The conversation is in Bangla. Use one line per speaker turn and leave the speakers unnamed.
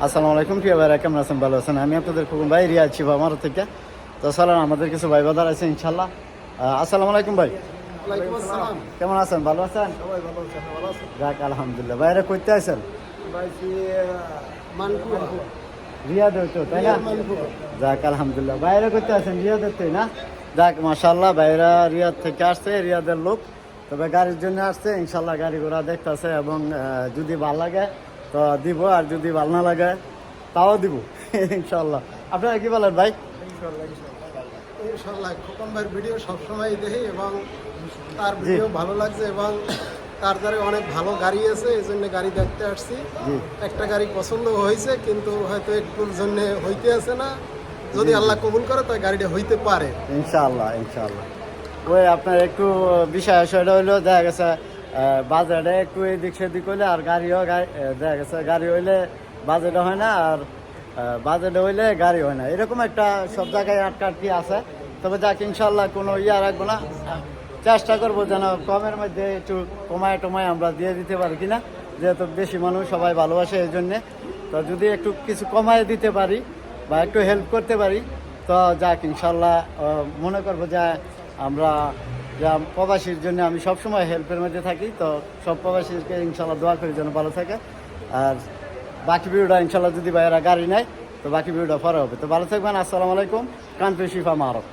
আসসালামু আলাইকুম প্রিয় ভাইরা, কেমন আছেন? ভালো আছেন? আমি আপনাদের খুকুম ভাই, রিয়া আছি আমার থেকে। তো চলেন, আমাদের কিছু ভাই বাদার আছে ইনশাল্লাহ। আসসালামু আলাইকুম ভাই,
ওয়ালাইকুম আসসালাম।
কেমন আছেন? ভালো আছেন?
সবাই ভালো আছেন? ভালো আছেন?
যাক আলহামদুলিল্লাহ। ভাইরা করতে আছেন?
ভাইছি মানপুরা।
রিয়াদ হইতো তাই না?
মানপুরা।
যাক আলহামদুলিল্লাহ। বাইরে করতে আছেন রিয়াদের তাই না? যাক মাশাআল্লাহ, ভাইরা রিয়াদ থেকে আসছে, রিয়াদের লোক। তবে গাড়ির জন্য আসছে, ইনশাল্লাহ গাড়ি ঘোড়া দেখতেছে এবং যদি ভালো লাগে তো দিব, আর যদি ভালো না লাগে তাও দিব ইনশাল্লাহ। আপনারা কি বলেন ভাই?
ইনশাআল্লাহ ইনশাআল্লাহ খোকন ভাইয়ের ভিডিও সবসময় দেখি এবং তার ভিডিও ভালো লাগছে এবং তার দ্বারা অনেক ভালো গাড়ি আছে, এই জন্য গাড়ি দেখতে আসছি।
জি
একটা গাড়ি পছন্দ হয়েছে কিন্তু হয়তো একটুর জন্য হইতে আছে না, যদি আল্লাহ কবুল করে তাই গাড়িটা হইতে পারে
ইনশাআল্লাহ ইনশাআল্লাহ। ওই আপনার একটু বিষয় আশয়টা হইলো, দেখা গেছে বাজারে একটু এদিক সেদিক হইলে, আর গাড়িও দেখা গেছে গাড়ি হইলে বাজেটে হয় না, আর বাজেটে হইলে গাড়ি হয় না, এরকম একটা সব জায়গায় আটকাটকি আছে। তবে যাক ইনশাআল্লাহ কোনো রাখবো না, চেষ্টা করবো যেন কমের মধ্যে একটু কমায় টমায় আমরা দিয়ে দিতে পারি কিনা, যেহেতু বেশি মানুষ সবাই ভালোবাসে এই জন্যে। তো যদি একটু কিছু কমায় দিতে পারি বা একটু হেল্প করতে পারি তো যাক ইনশাল্লাহ। মনে করবো যে আমরা যা প্রবাসীর জন্য আমি সবসময় হেল্পের মধ্যে থাকি, তো সব প্রবাসীকে ইনশাল্লাহ দোয়া করি যেন ভালো থাকে। আর বাকি ভিডিওটা ইনশাল্লাহ যদি ভাইয়েরা গাড়ি নেয় তো বাকি ভিডিওটা পরে হবে। তো ভালো থাকবেন। আসসালামু আলাইকুম। কান্ট্রি শিফা মারক।